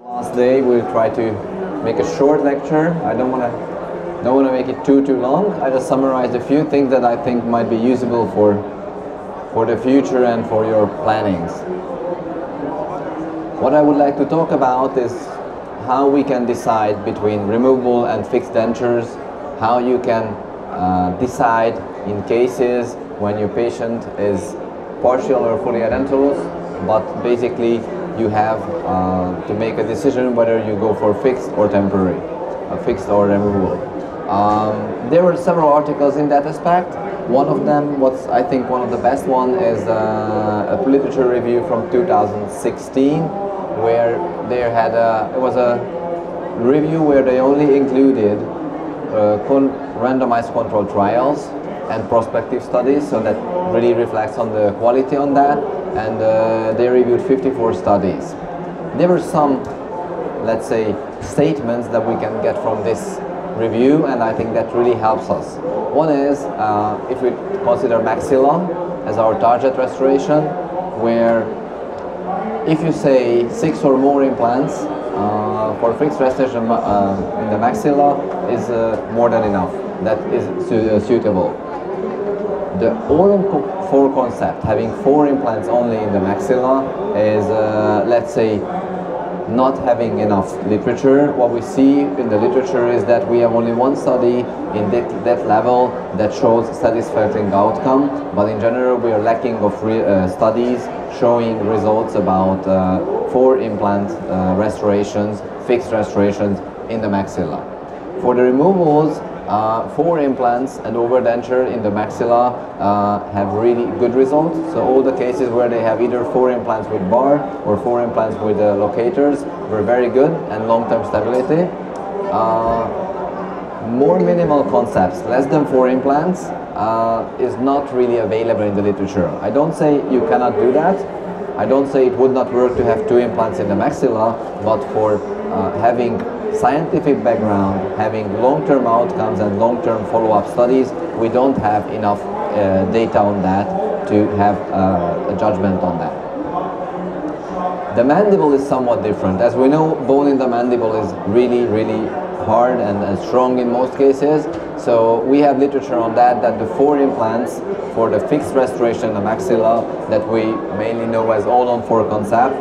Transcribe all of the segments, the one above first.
Last day we'll try to make a short lecture. I don't want to make it too long. I just summarize a few things that I think might be usable for the future and for your plannings. What I would like to talk about is how we can decide between removable and fixed dentures, how you can decide in cases when your patient is partial or fully edentulous, but basically you have to make a decision whether you go for fixed or temporary, fixed or removable. There were several articles in that aspect. One of them, I think one of the best one, is a literature review from 2016, where they had it was a review where they only included randomized controlled trials and prospective studies, so that really reflects on the quality on that. And they reviewed 54 studies. There were some, let's say, statements that we can get from this review, and I think that really helps us. One is, if we consider maxilla as our target restoration, where if you say 6 or more implants for fixed restoration in the maxilla is more than enough. That is suitable. The all-on-4 concept, having 4 implants only in the maxilla, is, let's say, not having enough literature. What we see in the literature is that we have only one study in that level that shows satisfactory outcome, but in general we are lacking of studies showing results about 4 implant restorations, fixed restorations in the maxilla. For the removals, 4 implants and overdenture in the maxilla have really good results. So all the cases where they have either 4 implants with bar or 4 implants with locators were very good and long-term stability. More minimal concepts, less than 4 implants, is not really available in the literature. I don't say you cannot do that. I don't say it would not work to have 2 implants in the maxilla, but for having scientific background, having long-term outcomes and long-term follow-up studies, we don't have enough data on that to have a judgment on that. The mandible is somewhat different. As we know, bone in the mandible is really hard and strong in most cases. So we have literature on that the 4 implants for the fixed restoration in the maxilla, that we mainly know as all-on-4 concept,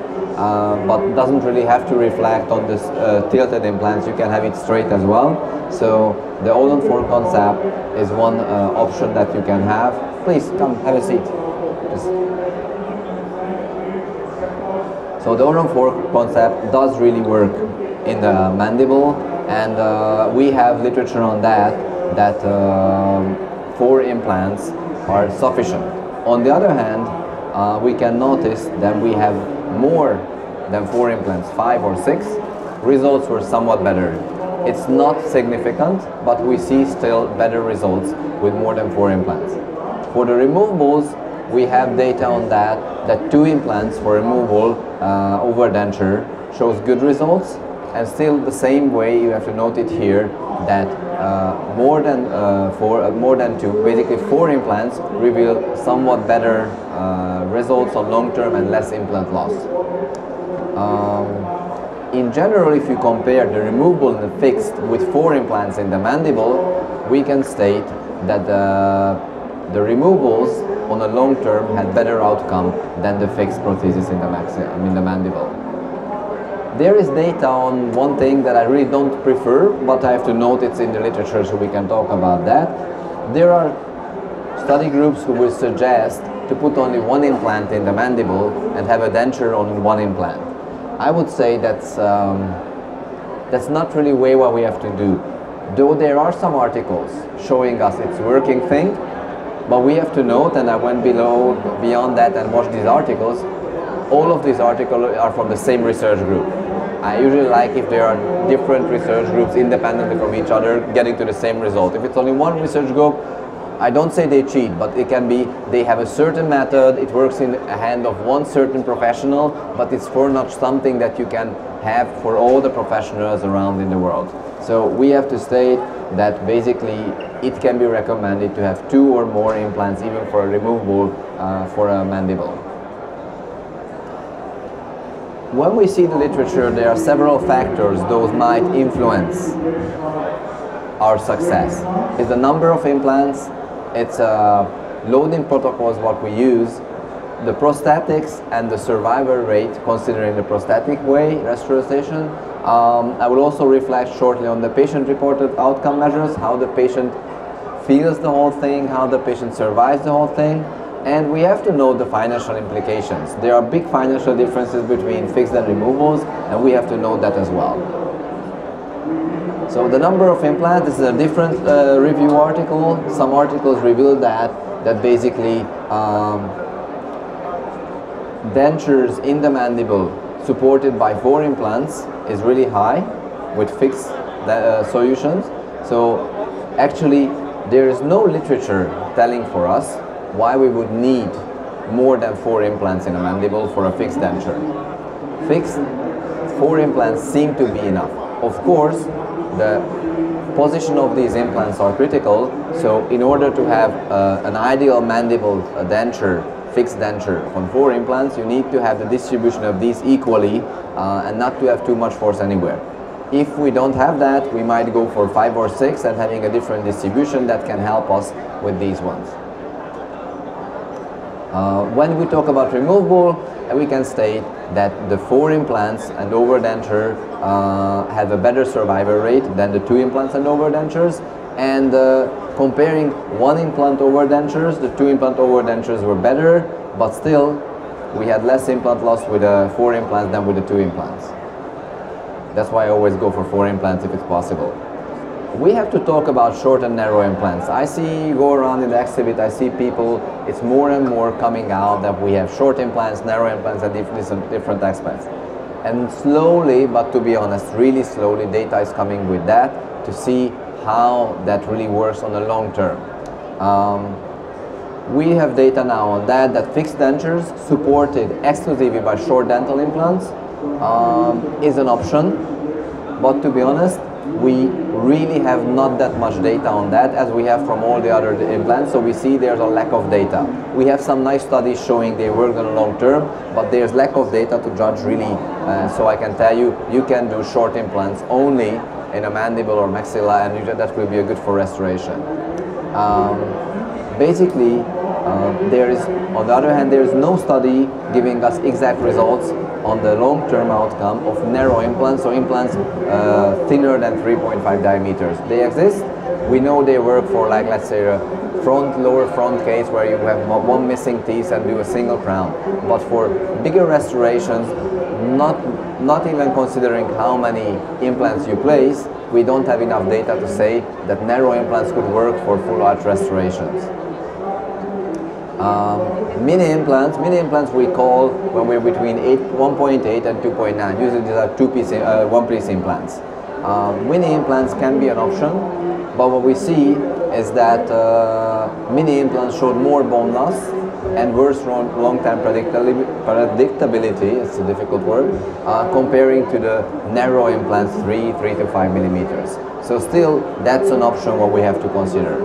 but doesn't really have to reflect on this tilted implants. You can have it straight as well. So the all-on-4 concept is one option that you can have. Please come, have a seat. So the all-on-4 concept does really work in the mandible, and we have literature on that 4 implants are sufficient. On the other hand, we can notice that we have more than 4 implants, 5 or 6, results were somewhat better. It's not significant, but we see still better results with more than 4 implants. For the removables, we have data on that 2 implants for removal overdenture shows good results, and still the same way you have to note it here that more than 2, basically 4 implants reveal somewhat better results on long term and less implant loss. In general, if you compare the removable and the fixed with 4 implants in the mandible, we can state that the removals on a long term had better outcome than the fixed prosthesis in the mandible. There is data on one thing that I really don't prefer, but I have to note it's in the literature, so we can talk about that. There are study groups who will suggest to put only 1 implant in the mandible and have a denture on 1 implant. I would say that's not really way what we have to do. Though there are some articles showing us it's working thing, but we have to note, and I went beyond that and watched these articles, all of these articles are from the same research group. I usually like if there are different research groups independently from each other getting to the same result. If it's only one research group, I don't say they cheat, but it can be they have a certain method, it works in the hand of one certain professional, but it's for not something that you can have for all the professionals around in the world. So we have to state that basically it can be recommended to have 2 or more implants even for a removable for a mandible. When we see the literature, there are several factors those might influence our success. It's the number of implants, it's loading protocols what we use, the prosthetics and the survival rate considering the prosthetic way restoration. I will also reflect shortly on the patient-reported outcome measures, how the patient feels the whole thing, how the patient survives the whole thing, and we have to know the financial implications. There are big financial differences between fixed and removals, and we have to know that as well. So the number of implants, this is a different review article. Some articles reveal that basically dentures in the mandible supported by 4 implants is really high with fixed solutions. So actually there is no literature telling for us why we would need more than 4 implants in a mandible for a fixed denture. Fixed 4 implants seem to be enough. Of course, the position of these implants are critical, so in order to have an ideal mandible denture, fixed denture on 4 implants, you need to have the distribution of these equally and not to have too much force anywhere. If we don't have that, we might go for 5 or 6 and having a different distribution that can help us with these ones. When we talk about removable, we can state that the 4 implants and overdenture have a better survival rate than the 2 implants and overdentures, and comparing 1 implant overdentures, the 2 implant overdentures were better, but still we had less implant loss with the 4 implants than with the 2 implants. That's why I always go for 4 implants if it's possible. We have to talk about short and narrow implants. I see, go around in the exhibit, I see people, it's more and more coming out that we have short implants, narrow implants, and different aspects. And slowly, but to be honest, really slowly, data is coming with that to see how that really works on the long term. We have data now on that fixed dentures supported exclusively by short dental implants is an option, but to be honest, we really have not that much data on that as we have from all the other implants, so we see there's a lack of data. We have some nice studies showing they work on the long term, but there's lack of data to judge really, so I can tell you, you can do short implants only in a mandible or maxilla, and that will be good for restoration. Basically, there is, on the other hand, there is no study giving us exact results on the long-term outcome of narrow implants, so implants thinner than 3.5 diameters. They exist. We know they work for, like, let's say a lower front case where you have 1 missing teeth and do a single crown. But for bigger restorations, not even considering how many implants you place, we don't have enough data to say that narrow implants could work for full arch restorations. Mini implants we call when we're between 1.8 and 2.9. Usually these are 1-piece implants. Mini implants can be an option, but what we see is that mini implants showed more bone loss and worse long-term predictability, it's a difficult word, comparing to the narrow implants 3 to 5 millimeters. So still, that's an option what we have to consider.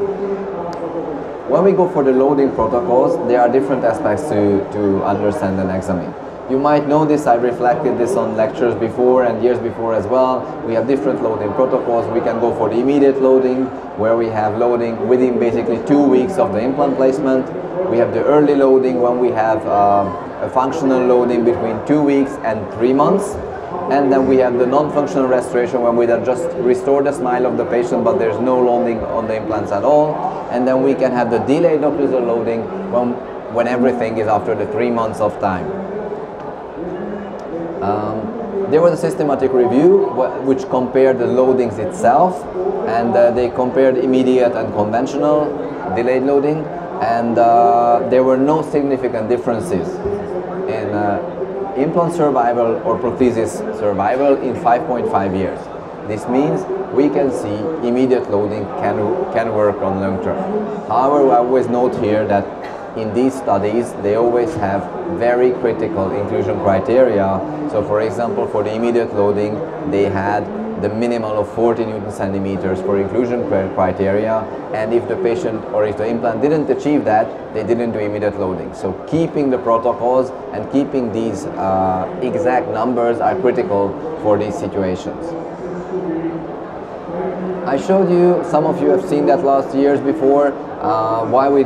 When we go for the loading protocols, there are different aspects to understand and examine. You might know this, I reflected this on lectures before and years before as well. We have different loading protocols. We can go for the immediate loading, where we have loading within basically 2 weeks of the implant placement. We have the early loading when we have a functional loading between 2 weeks and 3 months. And then we have the non-functional restoration when we just restore the smile of the patient, but there's no loading on the implants at all. And then we can have the delayed occlusal loading when everything is after the 3 months of time. There was a systematic review which compared the loadings itself, and they compared immediate and conventional delayed loading, and there were no significant differences in implant survival or prosthesis survival in 5.5 years. This means we can see immediate loading can work on long term. However, I always note here that in these studies they always have very critical inclusion criteria. So for example, for the immediate loading they had the minimal of 40 Newton centimeters for inclusion criteria, and if the patient or if the implant didn't achieve that, they didn't do immediate loading. So keeping the protocols and keeping these exact numbers are critical for these situations. I showed you, some of you have seen that last years before, why we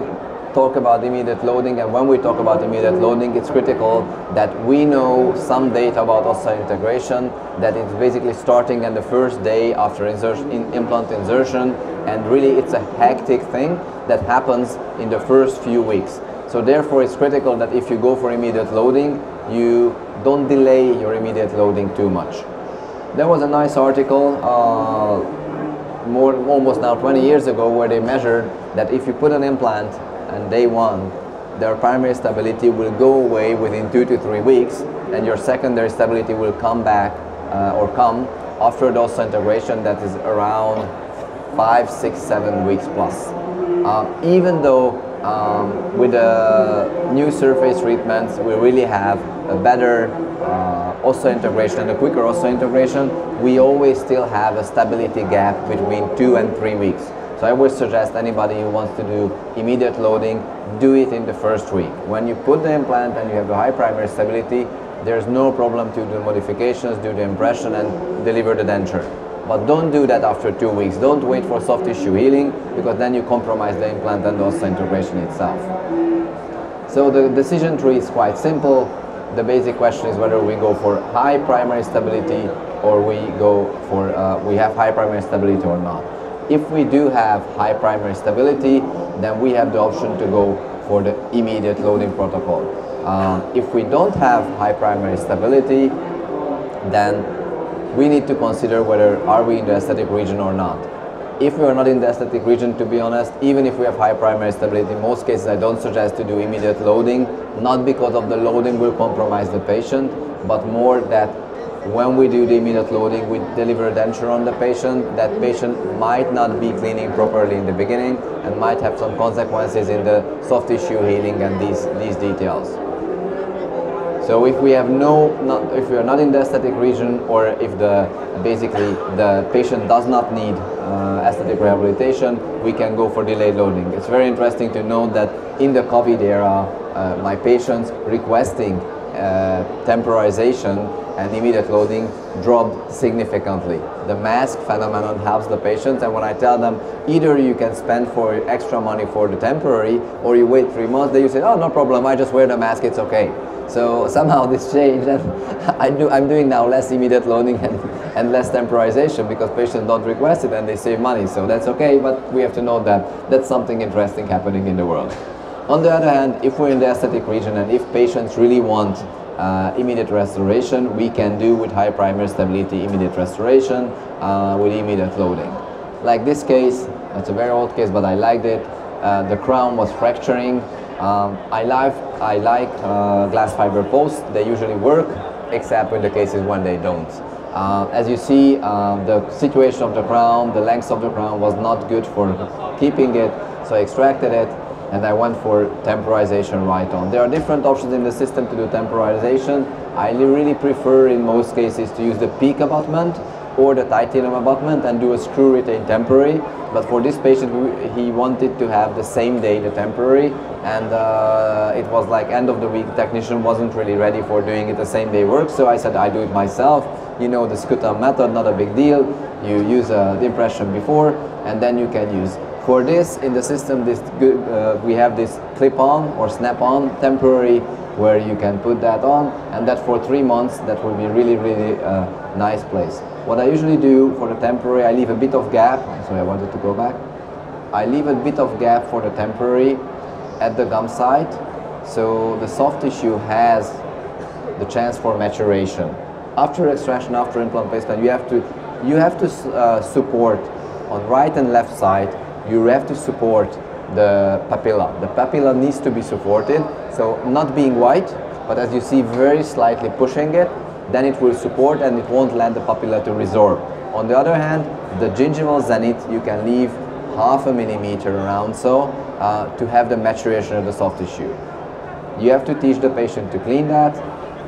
talk about immediate loading, and when we talk about immediate loading, it's critical that we know some data about osseointegration, that it's basically starting on the first day after implant insertion, and really it's a hectic thing that happens in the first few weeks. So therefore it's critical that if you go for immediate loading, you don't delay your immediate loading too much. There was a nice article almost now 20 years ago where they measured that if you put an implant on day one, their primary stability will go away within 2 to 3 weeks, and your secondary stability will come back or come after the osseointegration, that is around 5, 6, 7 weeks plus. Even though with the new surface treatments we really have a better osseointegration and a quicker osseointegration, we always still have a stability gap between 2 and 3 weeks. So I would suggest anybody who wants to do immediate loading, do it in the first week. When you put the implant and you have the high primary stability, there's no problem to do modifications, do the impression and deliver the denture. But don't do that after 2 weeks. Don't wait for soft tissue healing, because then you compromise the implant and the osseointegration itself. So the decision tree is quite simple. The basic question is whether we go for high primary stability or we go for, we have high primary stability or not. If we do have high primary stability, then we have the option to go for the immediate loading protocol. If we don't have high primary stability, then we need to consider whether are we in the aesthetic region or not. If we are not in the aesthetic region, to be honest, even if we have high primary stability, in most cases I don't suggest to do immediate loading, not because of the loading will compromise the patient, but more that when we do the immediate loading, we deliver a denture on the patient. That patient might not be cleaning properly in the beginning and might have some consequences in the soft tissue healing and these details. So if we have if we are not in the aesthetic region, or if basically the patient does not need aesthetic rehabilitation, we can go for delayed loading. It's very interesting to note that in the COVID era, my patients requesting temporization and immediate loading dropped significantly. The mask phenomenon helps the patients, and when I tell them either you can spend for extra money for the temporary or you wait 3 months, they say, oh, no problem, I just wear the mask, it's okay. So somehow this changed, and I'm doing now less immediate loading and less temporization because patients don't request it and they save money, so that's okay, but we have to know that that's something interesting happening in the world. On the other hand, if we're in the aesthetic region and if patients really want immediate restoration, we can do with high primary stability immediate restoration with immediate loading. Like this case, it's a very old case, but I liked it. The crown was fracturing. I like glass fiber posts. They usually work, except in the cases when they don't. As you see, the situation of the crown, the length of the crown was not good for keeping it, so I extracted it and I went for temporization right on. There are different options in the system to do temporization. I really prefer in most cases to use the PEEK abutment or the titanium abutment and do a screw retained temporary. But for this patient, he wanted to have the same day the temporary, and it was like end of the week. The technician wasn't really ready for doing it the same day work, so I said I do it myself. You know the scutum method, not a big deal. You use the impression before, and then you can use. For this, in the system, we have this clip-on or snap-on temporary where you can put that on, and that for 3 months, that will be really, really nice place. What I usually do for the temporary, I leave a bit of gap. Sorry, I wanted to go back. I leave a bit of gap for the temporary at the gum site, so the soft tissue has the chance for maturation. After extraction, after implant placement, you have to support on right and left side. You have to support the papilla. The papilla needs to be supported, so not being white, but as you see, very slightly pushing it, then it will support and it won't let the papilla to resorb. On the other hand, the gingival zenith, you can leave 0.5 mm around so to have the maturation of the soft tissue. You have to teach the patient to clean that,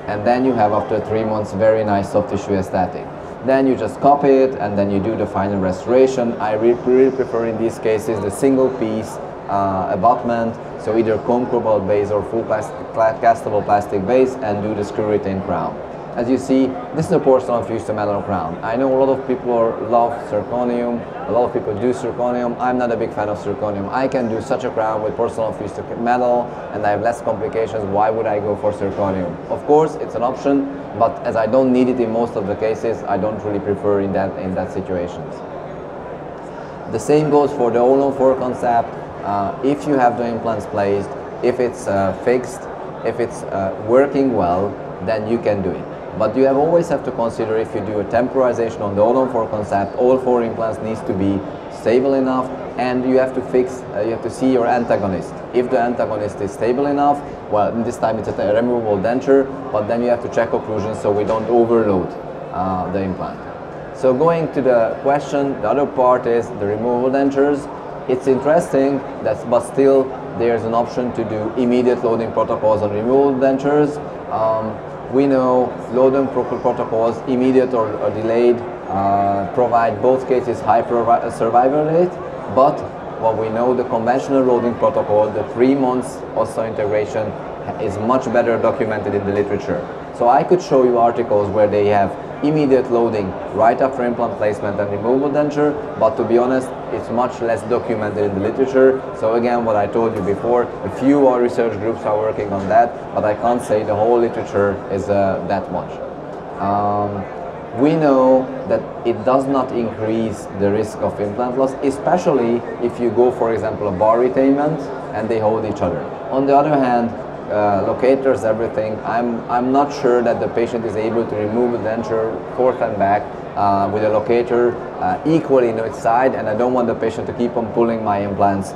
and then you have after 3 months very nice soft tissue aesthetic. Then you just copy it and then you do the final restoration. I really prefer in these cases the single piece abutment, so either cone cobalt base or full castable plastic base, and do the screw retain crown. As you see, this is a porcelain fused to metal crown. I know a lot of people love zirconium, a lot of people do zirconium. I'm not a big fan of zirconium. I can do such a crown with porcelain fused to metal and I have less complications. Why would I go for zirconium? Of course, it's an option, but as I don't need it in most of the cases, I don't really prefer in that situations. The same goes for the all-on-4 concept. If you have the implants placed, if it's fixed, if it's working well, then you can do it. But you always have to consider, if you do a temporization on the all-on-4 concept, all 4 implants needs to be stable enough, and you have to fix, you have to see your antagonist. If the antagonist is stable enough, well, in this time it's a removable denture, but then you have to check occlusion so we don't overload the implant. So going to the question, the other part is the removable dentures. It's interesting, but still there's an option to do immediate loading protocols on removable dentures. We know loading protocols, immediate or delayed, provide both cases high survival rate, but what we know, the conventional loading protocol, the 3 months osseointegration, is much better documented in the literature. So I could show you articles where they have immediate loading right after implant placement and removable denture, but to be honest, it's much less documented in the literature. So again, what I told you before, a few research groups are working on that, but I can't say the whole literature is that much. We know that it does not increase the risk of implant loss, especially if you go, for example, a bar retainment and they hold each other. On the other hand, locators, everything, I'm not sure that the patient is able to remove the denture forth and back with a locator equally in its side, and I don't want the patient to keep on pulling my implants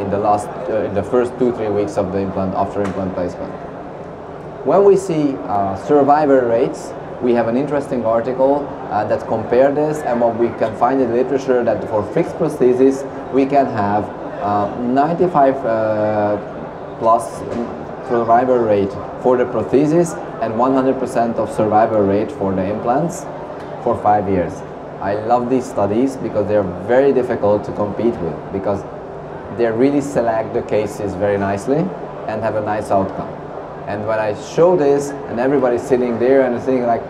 in the first 2-3 weeks of the implant after implant placement. When we see survival rates, we have an interesting article that compare this, and what we can find in the literature that for fixed prosthesis we can have 95 plus survival rate for the prosthesis and 100% of survival rate for the implants for 5 years. I love these studies because they're very difficult to compete with, because they really select the cases very nicely and have a nice outcome. And when I show this and everybody's sitting there and thinking like,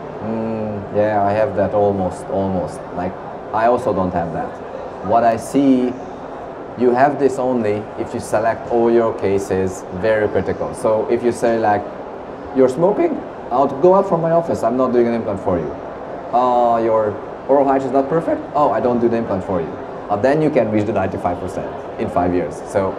yeah, I have that almost, like I also don't have that. What I see, you have this only if you select all your cases very critical. So if you say like, you're smoking? I'll go out from my office, I'm not doing an implant for you. Your oral height is not perfect? Oh, I don't do the implant for you. Then you can reach the 95% in 5 years. So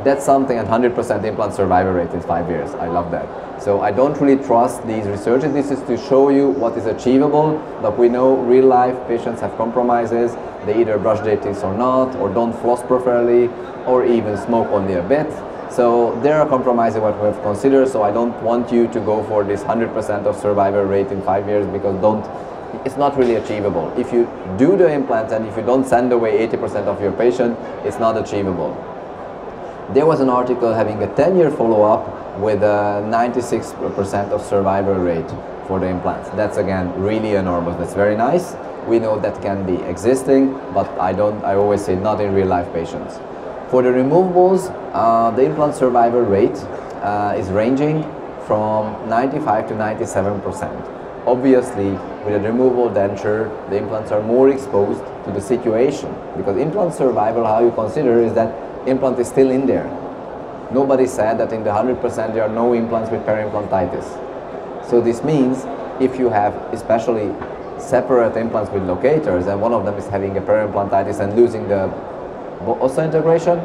that's something, and 100% implant survival rate in 5 years. I love that. So I don't really trust these researches. This is to show you what is achievable, but we know real life patients have compromises. They either brush their teeth or not, or don't floss properly, or even smoke only a bit. So there are compromises what we have considered. So I don't want you to go for this 100% of survival rate in 5 years, because it's not really achievable. If you do the implant and if you don't send away 80% of your patient, it's not achievable. There was an article having a 10-year follow-up with a 96% of survival rate for the implants. That's again really enormous. That's very nice. We know that can be existing, but I always say not in real life patients. For the removables, the implant survival rate is ranging from 95 to 97%. Obviously, with a removable denture, the implants are more exposed to the situation, because implant survival, how you consider, is that implant is still in there. Nobody said that in the 100% there are no implants with periimplantitis. So this means if you have especially separate implants with locators and one of them is having a periimplantitis and losing the osseointegration,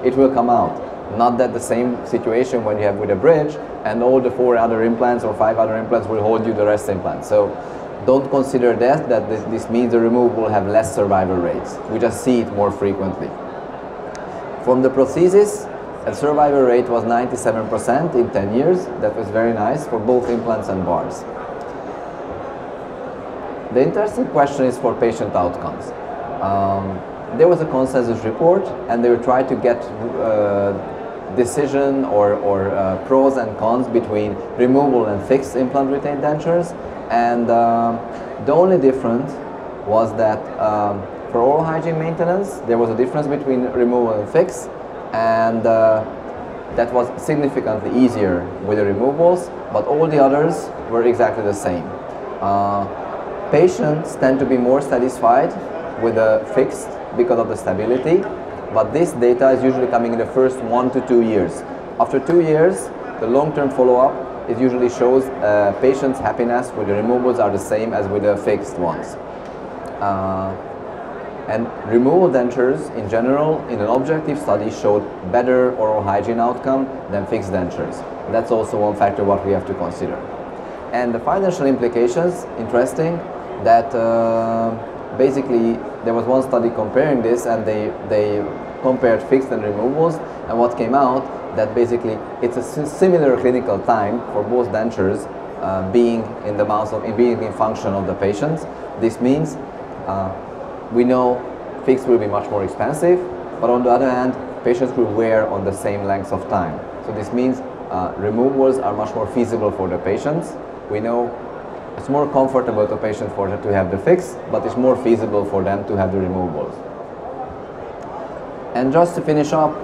it will come out. Not that the same situation when you have with a bridge and all the 4 other implants or 5 other implants will hold you the rest implants. So don't consider that this means the removal will have less survival rates. We just see it more frequently. From the prosthesis, the survival rate was 97% in 10 years. That was very nice for both implants and bars. The interesting question is for patient outcomes. There was a consensus report and they were trying to get decision or pros and cons between removable and fixed implant retained dentures. And the only difference was that for oral hygiene maintenance, there was a difference between removal and fix, and that was significantly easier with the removals, but all the others were exactly the same. Patients tend to be more satisfied with the fixed because of the stability, but this data is usually coming in the first 1 to 2 years. After 2 years, the long-term follow-up, it usually shows patients' happiness with the removals are the same as with the fixed ones. And removal dentures in general in an objective study showed better oral hygiene outcome than fixed dentures. That's also one factor what we have to consider. And the financial implications, interesting, that basically there was one study comparing this, and they compared fixed and removals, and what came out that basically it's a similar clinical time for both dentures being in the mouth of being in function of the patients. This means we know fixed will be much more expensive, but on the other hand, patients will wear on the same length of time. So this means removals are much more feasible for the patients. We know it's more comfortable to patients for them to have the fix, but it's more feasible for them to have the removals. And just to finish up,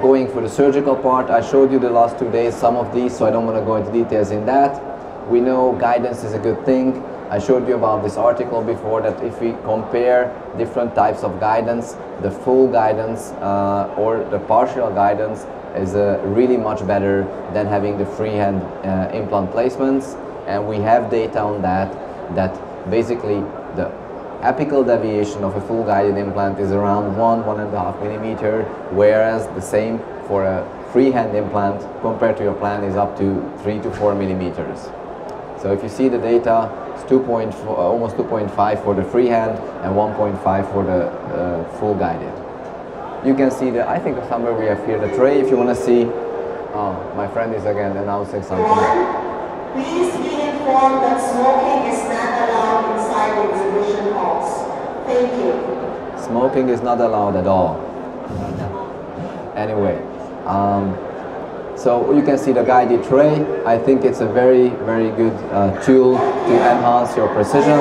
going for the surgical part, I showed you the last 2 days some of these, so I don't want to go into details in that. We know guidance is a good thing. I showed you about this article before that if we compare different types of guidance, the full guidance or the partial guidance is really much better than having the freehand implant placements. And we have data on that basically the apical deviation of a full guided implant is around 1–1.5 millimeter, whereas the same for a freehand implant compared to your plan is up to 3 to 4 millimeters. So if you see the data, it's almost 2.5 for the freehand and 1.5 for the full guided. You can see I think somewhere we have here the tray if you want to see. Oh, my friend is again announcing something. Please be informed that smoking is not allowed inside the exhibition halls. Thank you. Smoking is not allowed at all. Anyway, so you can see the guided tray. I think it's a very, very good tool to enhance your precision.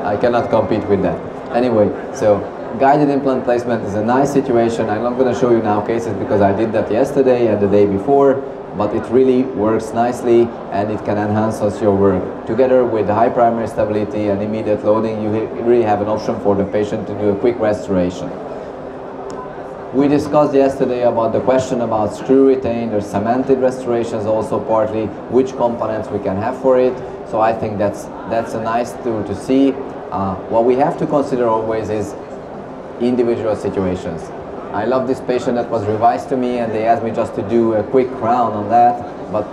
I cannot compete with that. Anyway, so guided implant placement is a nice situation. I'm not going to show you now cases because I did that yesterday and the day before, but it really works nicely and it can enhance your work. Together with high primary stability and immediate loading, you really have an option for the patient to do a quick restoration. We discussed yesterday about the question about screw retained or cemented restorations, also partly which components we can have for it. So I think that's a nice tool to see. What we have to consider always is individual situations. I love this patient that was revised to me and they asked me just to do a quick crown on that, but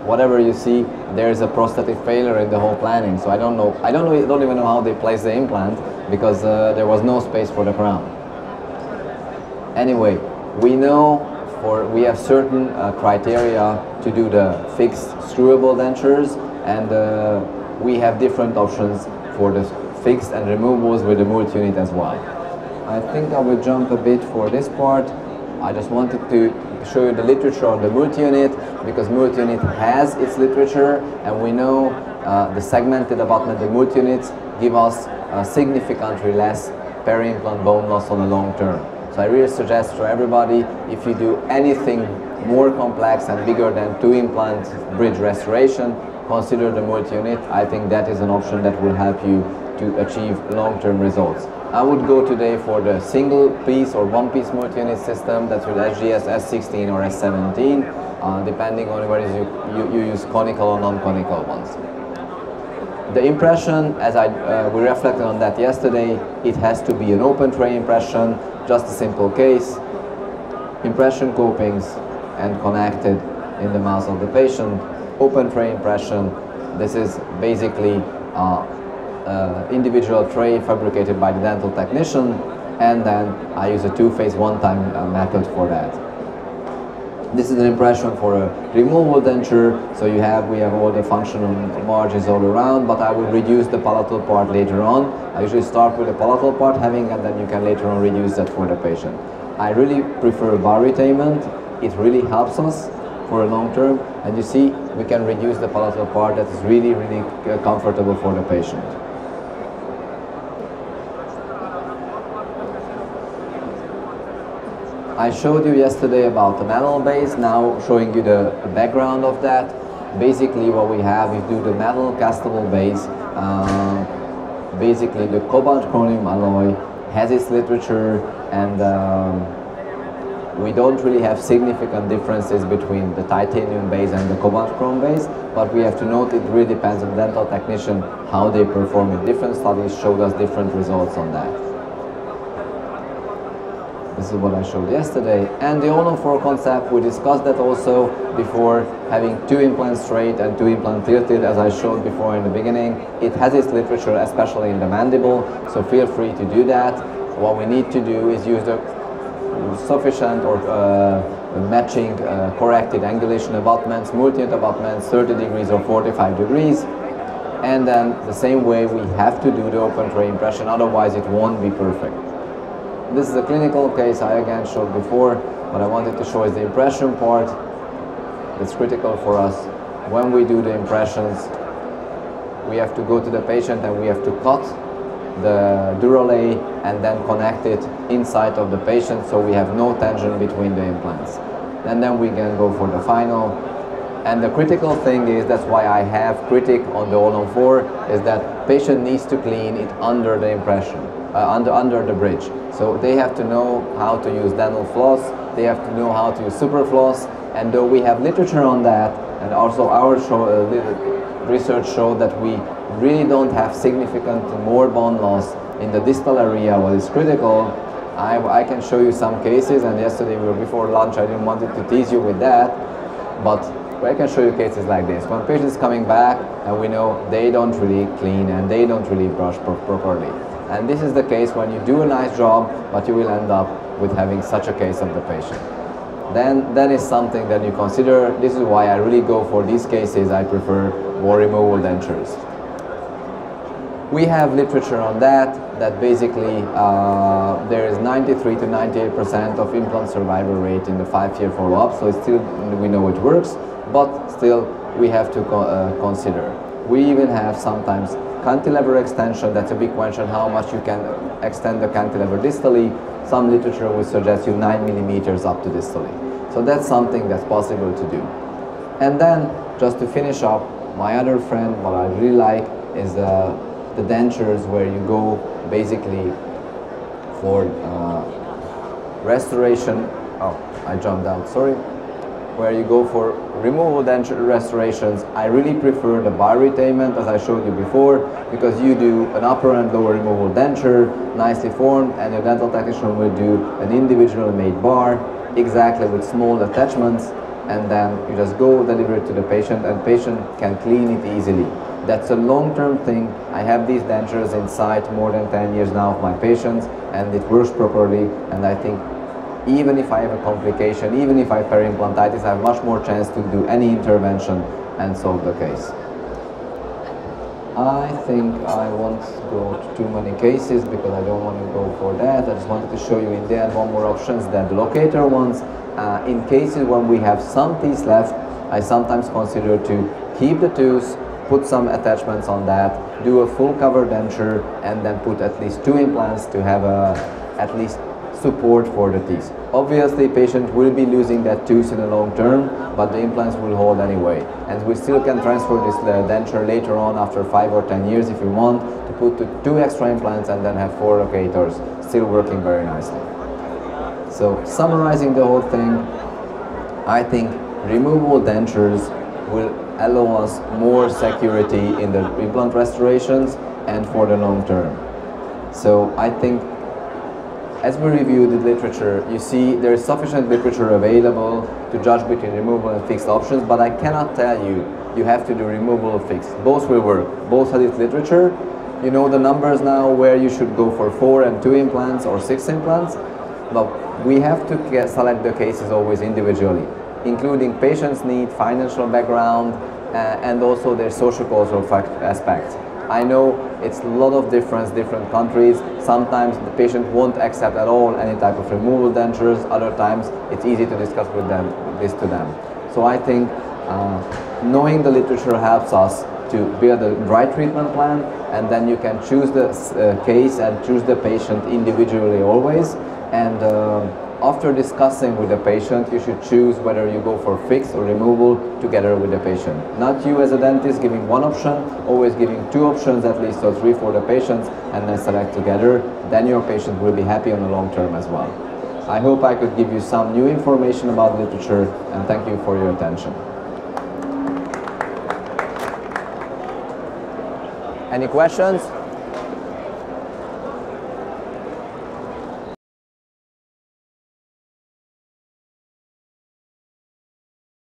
whatever you see, there is a prosthetic failure in the whole planning. So I don't even know how they placed the implant because there was no space for the crown. Anyway, we know we have certain criteria to do the fixed screwable dentures, and we have different options for the fixed and removables with the multi-unit as well. I think I will jump a bit for this part. I just wanted to show you the literature on the multi-unit because multi-unit has its literature, and we know the segmented abutment, the multi-units give us significantly less peri-implant bone loss on the long term. So I really suggest for everybody, if you do anything more complex and bigger than 2 implant bridge restoration, consider the multi-unit. I think that is an option that will help you to achieve long-term results. I would go today for the single piece or one piece multi-unit system that's with SGS S16 or S17, depending on whether you use conical or non-conical ones. The impression, as we reflected on that yesterday, it has to be an open tray impression, just a simple case, impression copings and connected in the mouth of the patient. Open tray impression, this is basically individual tray fabricated by the dental technician, and then I use a 2-phase one-time method for that. This is an impression for a removable denture, so we have all the functional margins all around, but I will reduce the palatal part later on. I usually start with the palatal part having, and then you can later on reduce that for the patient. I really prefer bar retainment. It really helps us for a long term, and you see we can reduce the palatal part. That is really comfortable for the patient. I showed you yesterday about the metal base, now showing you the background of that. Basically what we have, we do the metal castable base. Basically the cobalt chromium alloy has its literature, and we don't really have significant differences between the titanium base and the cobalt chrome base, but we have to note it really depends on the dental technician how they perform it. Different studies showed us different results on that. This is what I showed yesterday. And the all-on-4 concept, we discussed that also before, having 2 implants straight and 2 implants tilted, as I showed before in the beginning. It has its literature, especially in the mandible, so feel free to do that. What we need to do is use the sufficient or matching corrected angulation abutments, multi-unit abutments, 30 degrees or 45 degrees. And then the same way we have to do the open tray impression, otherwise it won't be perfect. This is a clinical case I again showed before, but I wanted to show is the impression part. It's critical for us. When we do the impressions, we have to go to the patient and we have to cut the duralay and then connect it inside of the patient, so we have no tension between the implants. And then we can go for the final. And the critical thing is, that's why I have critic on the all-on-4, is that patient needs to clean it under the impression, under the bridge. So they have to know how to use dental floss, they have to know how to use super floss, and though we have literature on that, and also our research showed that we really don't have significant more bone loss in the distal area, what is critical. I can show you some cases, and yesterday before lunch I didn't want to tease you with that, but I can show you cases like this. When patients coming back and we know they don't really clean and they don't really brush properly. And this is the case when you do a nice job, but you will end up with having such a case of the patient. Then that is something that you consider. This is why I really go for these cases. I prefer more removable dentures. We have literature on that basically there is 93 to 98% of implant survival rate in the 5-year follow-up, so it's still, we know it works, but still we have to consider. We even have sometimes cantilever extension. That's a big question, how much you can extend the cantilever distally. Some literature will suggest you 9 millimeters up to distally. So that's something that's possible to do. And then, just to finish up, my other friend, what I really like is the dentures where you go basically for restoration. Oh, I jumped out, sorry. Where you go for removable denture restorations. I really prefer the bar retainment, as I showed you before, because you do an upper and lower removable denture, nicely formed, and your dental technician will do an individual made bar, exactly with small attachments, and then you just go deliver it to the patient, and patient can clean it easily. That's a long-term thing. I have these dentures inside more than 10 years now of my patients, and it works properly, and I think even if I have a complication, even if I have periimplantitis, I have much more chance to do any intervention and solve the case. I think I won't go to too many cases because I don't want to go for that. I just wanted to show you in the end one more options than the locator ones. In cases when we have some teeth left, I sometimes consider to keep the tooth, put some attachments on that, do a full cover denture, and then put at least 2 implants to have at least support for the teeth. Obviously, patient will be losing that tooth in the long term, but the implants will hold anyway. And we still can transfer this denture later on after 5 or 10 years if you want, to put 2 extra implants and then have 4 locators, still working very nicely. So, summarizing the whole thing, I think removable dentures will allow us more security in the implant restorations and for the long term. So, I think as we review the literature, you see there is sufficient literature available to judge between removable and fixed options, but I cannot tell you, you have to do removable or fixed. Both will work. Both have its literature. You know the numbers now where you should go for 4 and 2 implants or 6 implants, but we have to select the cases always individually. including patient's need, financial background, and also their social-cultural aspects. I know it's a lot of different countries. Sometimes the patient won't accept at all any type of removal dentures. Other times it's easy to discuss with them, this to them. So I think knowing the literature helps us to build the right treatment plan, and then you can choose the case and choose the patient individually always. And after discussing with the patient, you should choose whether you go for fix or removal together with the patient. Not you as a dentist giving one option, always giving two options at least, or three for the patients, and then select together. Then your patient will be happy on the long term as well. I hope I could give you some new information about literature, and thank you for your attention. Any questions?